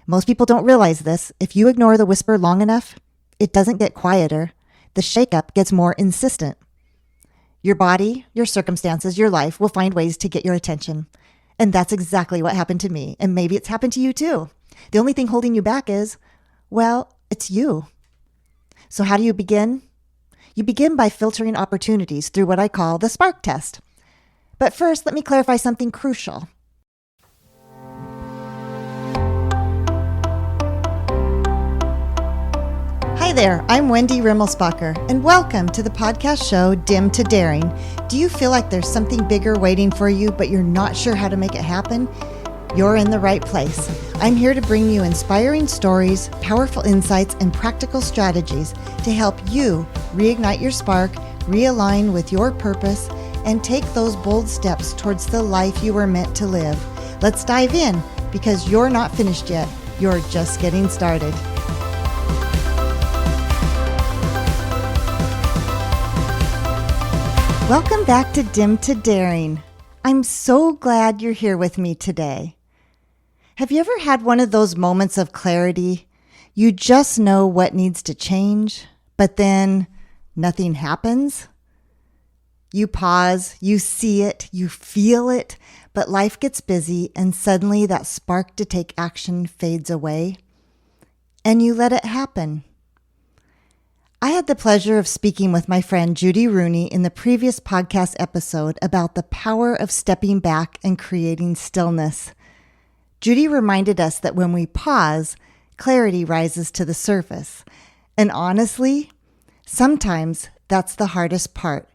Most people don't realize this. If you ignore the whisper long enough, it doesn't get quieter. The shakeup gets more insistent. Your body, your circumstances, your life will find ways to get your attention. And that's exactly what happened to me. And maybe it's happened to you too. The only thing holding you back is, well, it's you. So how do you begin? You begin by filtering opportunities through what I call the spark test. But first, let me clarify something crucial. Hi there, I'm Wendy Rimmelsbacher, and welcome to the podcast show Dim to Daring. Do you feel like there's something bigger waiting for you, but you're not sure how to make it happen? You're in the right place. I'm here to bring you inspiring stories, powerful insights, and practical strategies to help you reignite your spark, realign with your purpose, and take those bold steps towards the life you were meant to live. Let's dive in, because you're not finished yet. You're just getting started. Welcome back to Dim to Daring. I'm so glad you're here with me today. Have you ever had one of those moments of clarity? You just know what needs to change, but then nothing happens? You pause, you see it, you feel it, but life gets busy and suddenly that spark to take action fades away, and you let it happen. I had the pleasure of speaking with my friend Judy Rooney in the previous podcast episode about the power of stepping back and creating stillness. Judy reminded us that when we pause, clarity rises to the surface. And honestly, sometimes that's the hardest part,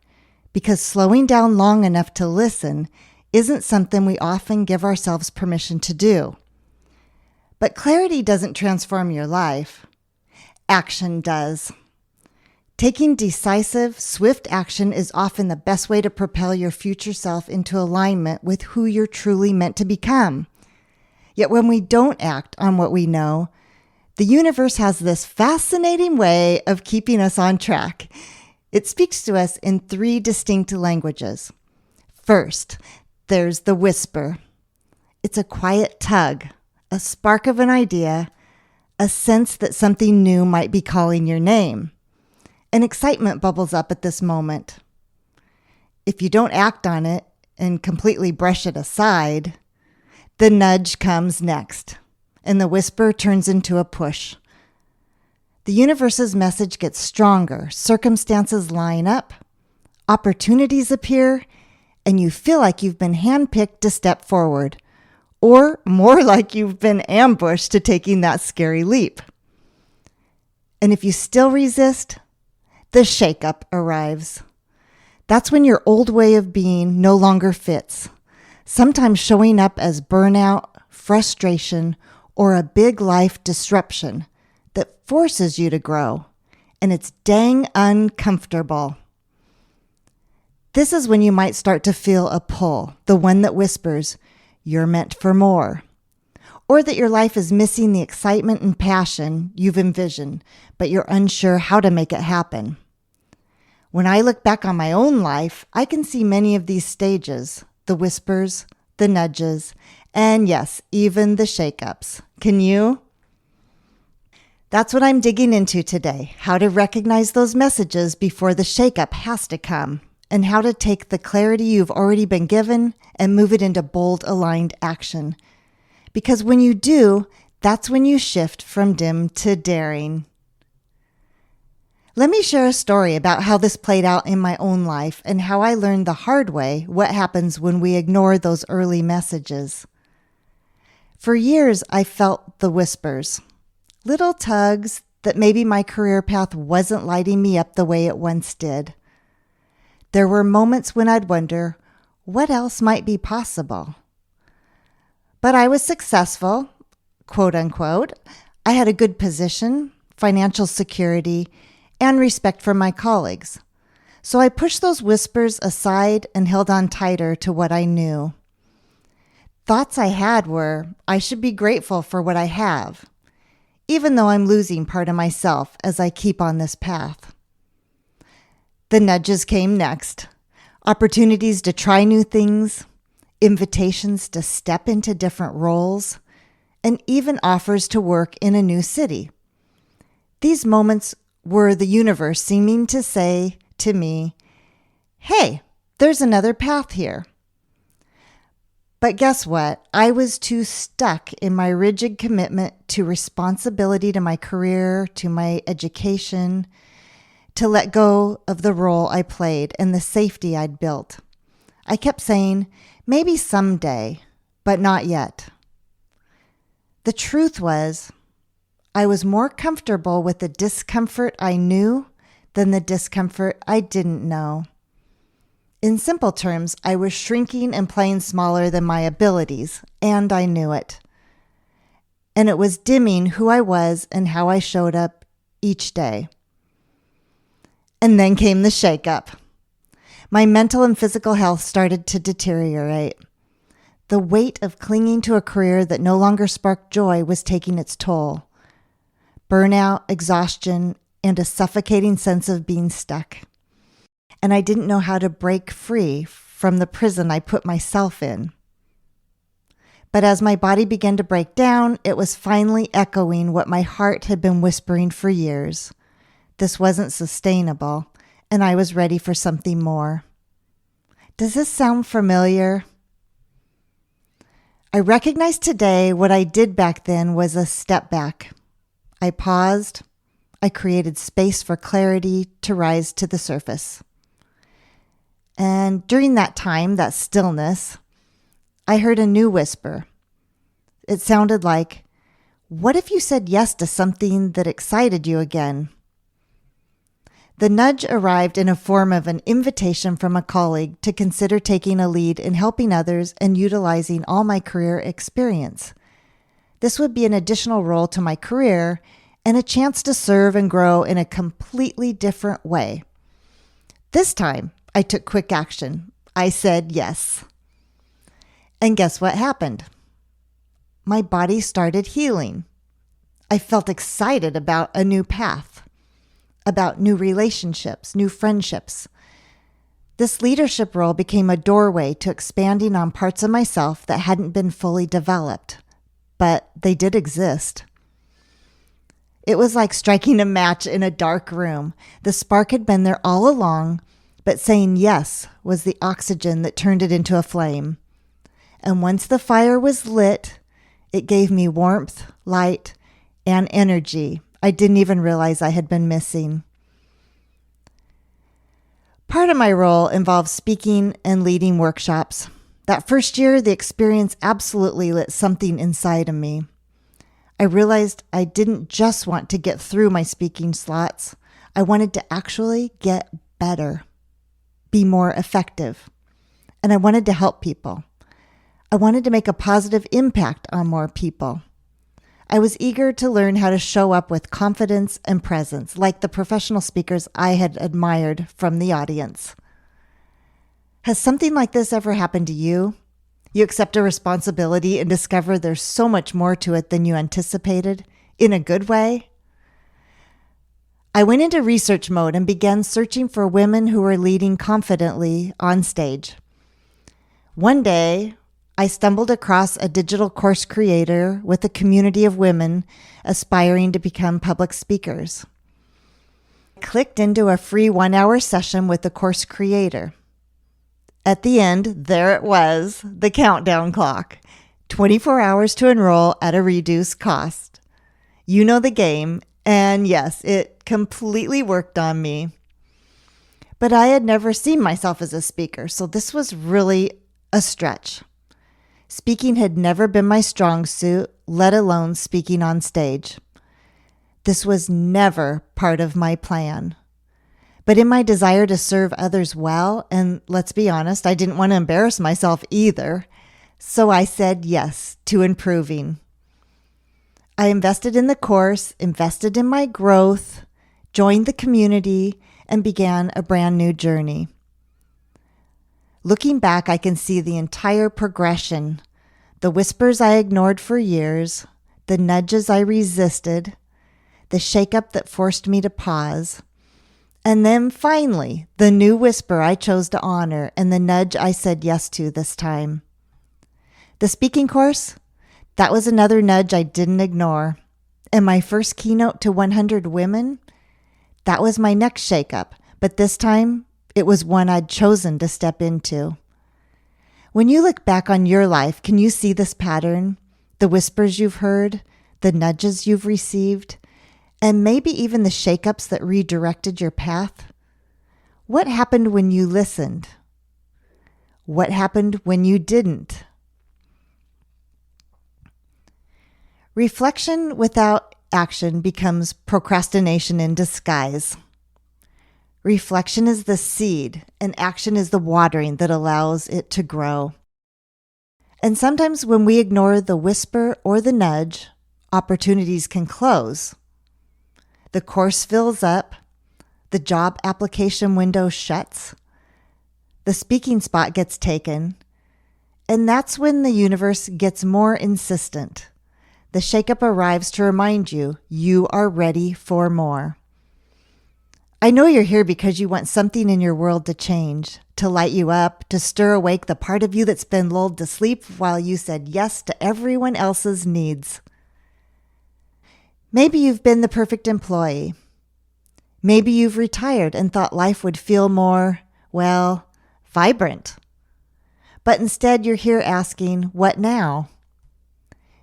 because slowing down long enough to listen isn't something we often give ourselves permission to do. But clarity doesn't transform your life. Action does. Taking decisive, swift action is often the best way to propel your future self into alignment with who you're truly meant to become. Yet when we don't act on what we know, the universe has this fascinating way of keeping us on track. It speaks to us in three distinct languages. First, there's the whisper. It's a quiet tug, a spark of an idea, a sense that something new might be calling your name. An excitement bubbles up at this moment. If you don't act on it and completely brush it aside, the nudge comes next, and the whisper turns into a push. The universe's message gets stronger, circumstances line up, opportunities appear, and you feel like you've been handpicked to step forward, or more like you've been ambushed to taking that scary leap. And if you still resist, the shakeup arrives. That's when your old way of being no longer fits, sometimes showing up as burnout, frustration, or a big life disruption that forces you to grow, and it's dang uncomfortable. This is when you might start to feel a pull, the one that whispers, you're meant for more, or that your life is missing the excitement and passion you've envisioned, but you're unsure how to make it happen. When I look back on my own life, I can see many of these stages, the whispers, the nudges, and yes, even the shakeups. Can you? That's what I'm digging into today, how to recognize those messages before the shakeup has to come, and how to take the clarity you've already been given and move it into bold, aligned action. Because when you do, that's when you shift from dim to daring. Let me share a story about how this played out in my own life and how I learned the hard way what happens when we ignore those early messages. For years, I felt the whispers, little tugs that maybe my career path wasn't lighting me up the way it once did. There were moments when I'd wonder, what else might be possible? But I was successful, quote unquote. I had a good position, financial security, and respect for my colleagues. So I pushed those whispers aside and held on tighter to what I knew. Thoughts I had were, I should be grateful for what I have, even though I'm losing part of myself as I keep on this path. The nudges came next. Opportunities to try new things, invitations to step into different roles, and even offers to work in a new city. These moments were the universe seeming to say to me, "Hey, there's another path here." But guess what? I was too stuck in my rigid commitment to responsibility to my career, to my education, to let go of the role I played and the safety I'd built. I kept saying, maybe someday, but not yet. The truth was, I was more comfortable with the discomfort I knew than the discomfort I didn't know. In simple terms, I was shrinking and playing smaller than my abilities, and I knew it. And it was dimming who I was and how I showed up each day. And then came the shakeup. My mental and physical health started to deteriorate. The weight of clinging to a career that no longer sparked joy was taking its toll. Burnout, exhaustion, and a suffocating sense of being stuck. And I didn't know how to break free from the prison I put myself in. But as my body began to break down, it was finally echoing what my heart had been whispering for years. This wasn't sustainable, and I was ready for something more. Does this sound familiar? I recognize today what I did back then was a step back. I paused. I created space for clarity to rise to the surface. And during that time, that stillness, I heard a new whisper. It sounded like, what if you said yes to something that excited you again? The nudge arrived in a form of an invitation from a colleague to consider taking a lead in helping others and utilizing all my career experience. This would be an additional role to my career and a chance to serve and grow in a completely different way. This time, I took quick action. I said yes. And guess what happened? My body started healing. I felt excited about a new path, about new relationships, new friendships. This leadership role became a doorway to expanding on parts of myself that hadn't been fully developed, but they did exist. It was like striking a match in a dark room. The spark had been there all along, but saying yes was the oxygen that turned it into a flame. And once the fire was lit, it gave me warmth, light, and energy I didn't even realize I had been missing. Part of my role involves speaking and leading workshops. That first year, the experience absolutely lit something inside of me. I realized I didn't just want to get through my speaking slots. I wanted to actually get better, be more effective, and I wanted to help people. I wanted to make a positive impact on more people. I was eager to learn how to show up with confidence and presence, like the professional speakers I had admired from the audience. Has something like this ever happened to you? You accept a responsibility and discover there's so much more to it than you anticipated, in a good way? I went into research mode and began searching for women who were leading confidently on stage. One day, I stumbled across a digital course creator with a community of women aspiring to become public speakers. I clicked into a free 1-hour session with the course creator. At the end, there it was, the countdown clock. 24 hours to enroll at a reduced cost. You know the game, and yes, it completely worked on me. But I had never seen myself as a speaker, so this was really a stretch. Speaking had never been my strong suit, let alone speaking on stage. This was never part of my plan. But in my desire to serve others well, and let's be honest, I didn't want to embarrass myself either, so I said yes to improving. I invested in the course, invested in my growth, joined the community, and began a brand new journey. Looking back, I can see the entire progression, the whispers I ignored for years, the nudges I resisted, the shakeup that forced me to pause, and then finally, the new whisper I chose to honor and the nudge I said yes to this time. The speaking course, That was another nudge I didn't ignore. And my first keynote to 100 women, that was my next shakeup, but this time it was one I'd chosen to step into. When you look back on your life, can you see this pattern? The whispers you've heard, the nudges you've received, and maybe even the shakeups that redirected your path? What happened when you listened? What happened when you didn't? Reflection without action becomes procrastination in disguise. Reflection is the seed, and action is the watering that allows it to grow. And sometimes when we ignore the whisper or the nudge, opportunities can close. The course fills up, the job application window shuts, the speaking spot gets taken, and that's when the universe gets more insistent. The shakeup arrives to remind you, you are ready for more. I know you're here because you want something in your world to change, to light you up, to stir awake the part of you that's been lulled to sleep while you said yes to everyone else's needs. Maybe you've been the perfect employee. Maybe you've retired and thought life would feel more, well, vibrant. But instead you're here asking, what now?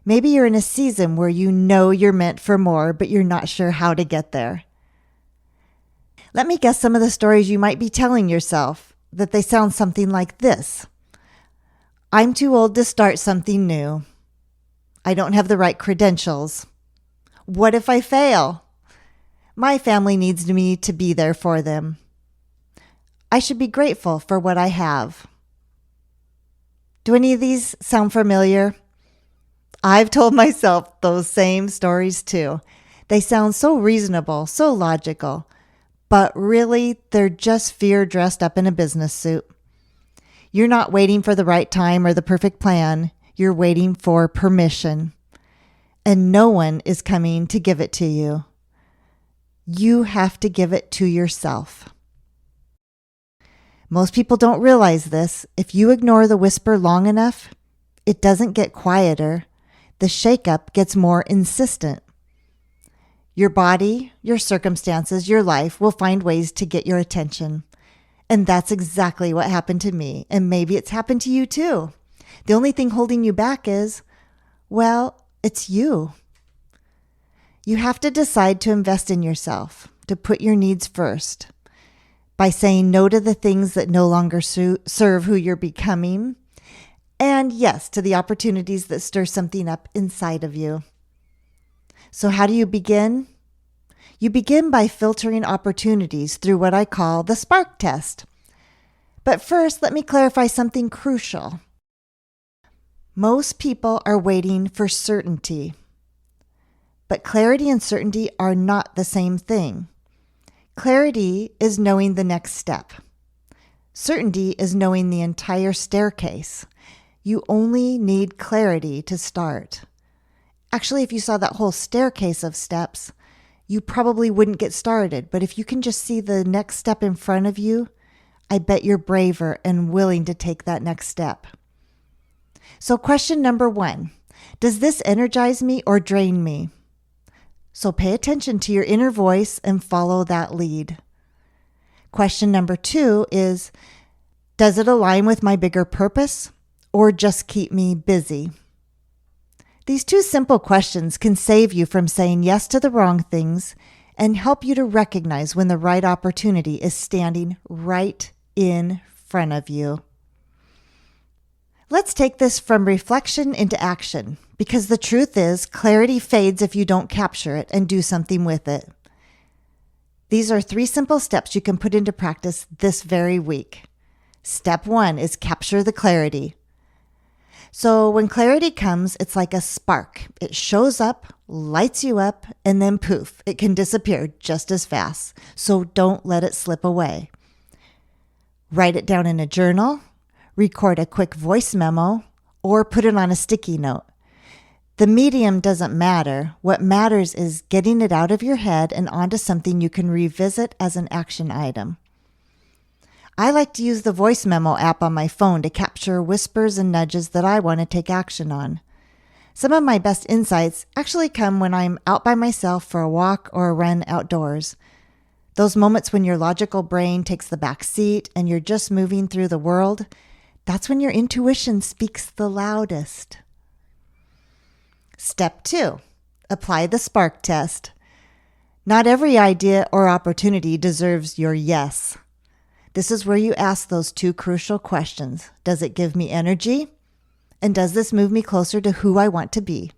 Maybe you're in a season where you know you're meant for more, but you're not sure how to get there. Let me guess some of the stories you might be telling yourself, that they sound something like this. I'm too old to start something new. I don't have the right credentials. What if I fail? My family needs me to be there for them. I should be grateful for what I have. Do any of these sound familiar? I've told myself those same stories too. They sound so reasonable, so logical. But really, they're just fear dressed up in a business suit. You're not waiting for the right time or the perfect plan. You're waiting for permission. And no one is coming to give it to you. You have to give it to yourself. Most people don't realize this. If you ignore the whisper long enough, it doesn't get quieter. The shakeup gets more insistent. Your body, your circumstances, your life will find ways to get your attention. And that's exactly what happened to me. And maybe it's happened to you too. The only thing holding you back is, well, it's you. You have to decide to invest in yourself, to put your needs first. By saying no to the things that no longer serve who you're becoming. And yes, to the opportunities that stir something up inside of you. So how do you begin? You begin by filtering opportunities through what I call the spark test. But first, let me clarify something crucial. Most people are waiting for certainty. But clarity and certainty are not the same thing. Clarity is knowing the next step. Certainty is knowing the entire staircase. You only need clarity to start. Actually, if you saw that whole staircase of steps, you probably wouldn't get started. But if you can just see the next step in front of you, I bet you're braver and willing to take that next step. So question number 1, does this energize me or drain me? So pay attention to your inner voice and follow that lead. Question number 2 is, does it align with my bigger purpose or just keep me busy? These 2 simple questions can save you from saying yes to the wrong things and help you to recognize when the right opportunity is standing right in front of you. Let's take this from reflection into action, because the truth is, clarity fades if you don't capture it and do something with it. These are 3 simple steps you can put into practice this very week. Step 1 is capture the clarity. So when clarity comes, it's like a spark. It shows up, lights you up, and then poof, it can disappear just as fast. So don't let it slip away. Write it down in a journal, record a quick voice memo, or put it on a sticky note. The medium doesn't matter. What matters is getting it out of your head and onto something you can revisit as an action item. I like to use the voice memo app on my phone to capture whispers and nudges that I want to take action on. Some of my best insights actually come when I'm out by myself for a walk or a run outdoors. Those moments when your logical brain takes the back seat and you're just moving through the world, that's when your intuition speaks the loudest. Step 2, apply the spark test. Not every idea or opportunity deserves your yes. This is where you ask those 2 crucial questions. Does it give me energy? And does this move me closer to who I want to be?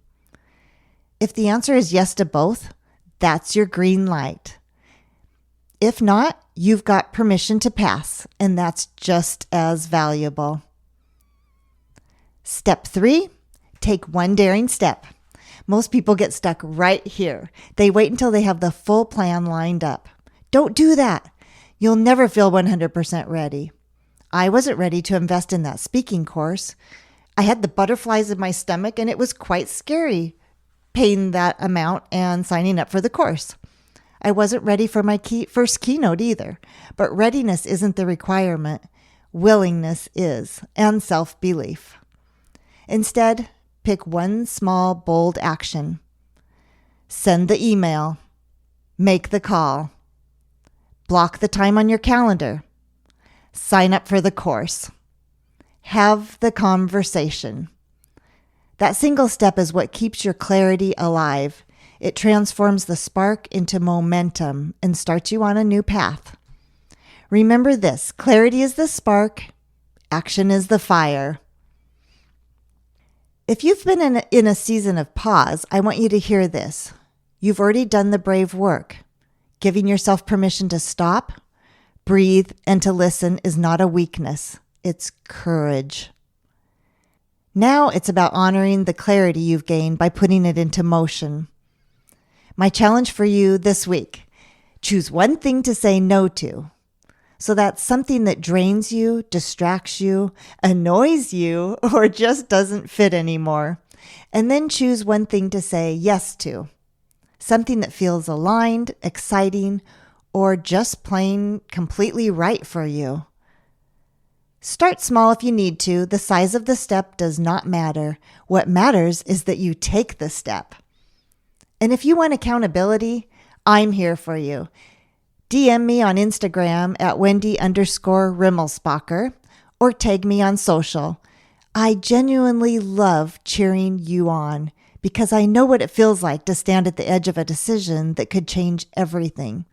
If the answer is yes to both, that's your green light. If not, you've got permission to pass, and that's just as valuable. Step 3, take one daring step. Most people get stuck right here. They wait until they have the full plan lined up. Don't do that. You'll never feel 100% ready. I wasn't ready to invest in that speaking course. I had the butterflies in my stomach, and it was quite scary paying that amount and signing up for the course. I wasn't ready for my first keynote either, but readiness isn't the requirement. Willingness is, and self-belief. Instead, pick one small, bold action. Send the email. Make the call. Block the time on your calendar. Sign up for the course. Have the conversation. That single step is what keeps your clarity alive. It transforms the spark into momentum and starts you on a new path. Remember this: clarity is the spark, action is the fire. If you've been in a season of pause, I want you to hear this. You've already done the brave work. Giving yourself permission to stop, breathe, and to listen is not a weakness. It's courage. Now it's about honoring the clarity you've gained by putting it into motion. My challenge for you this week: choose one thing to say no to. So that's something that drains you, distracts you, annoys you, or just doesn't fit anymore. And then choose one thing to say yes to. Something that feels aligned, exciting, or just plain completely right for you. Start small if you need to. The size of the step does not matter. What matters is that you take the step. And if you want accountability, I'm here for you. DM me on Instagram at Wendy_Rimmelsbacher or tag me on social. I genuinely love cheering you on because I know what it feels like to stand at the edge of a decision that could change everything.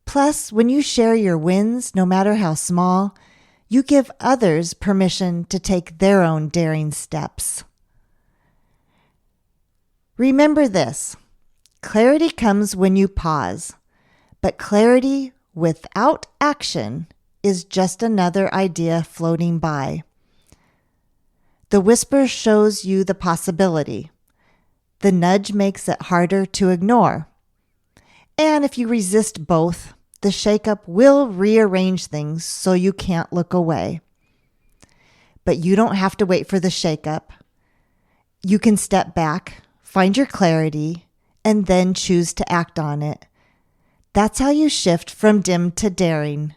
Plus, when you share your wins, no matter how small, you give others permission to take their own daring steps. Remember this: clarity comes when you pause, but clarity without action is just another idea floating by. The whisper shows you the possibility. The nudge makes it harder to ignore. And if you resist both, the shakeup will rearrange things so you can't look away. But you don't have to wait for the shakeup. You can step back, find your clarity, and then choose to act on it. That's how you shift from dim to daring.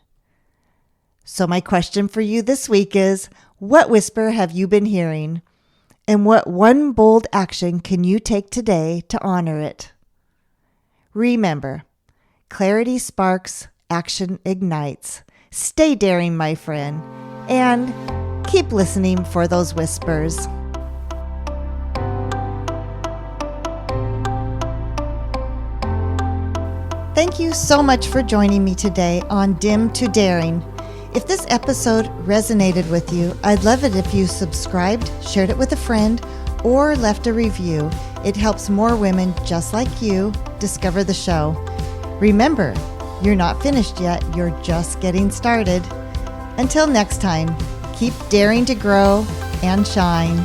So my question for you this week is, what whisper have you been hearing? And what one bold action can you take today to honor it? Remember, clarity sparks, action ignites. Stay daring, my friend, and keep listening for those whispers. Thank you so much for joining me today on Dim to Daring. If this episode resonated with you, I'd love it if you subscribed, shared it with a friend, or left a review. It helps more women just like you discover the show. Remember, you're not finished yet, you're just getting started. Until next time, keep daring to grow and shine.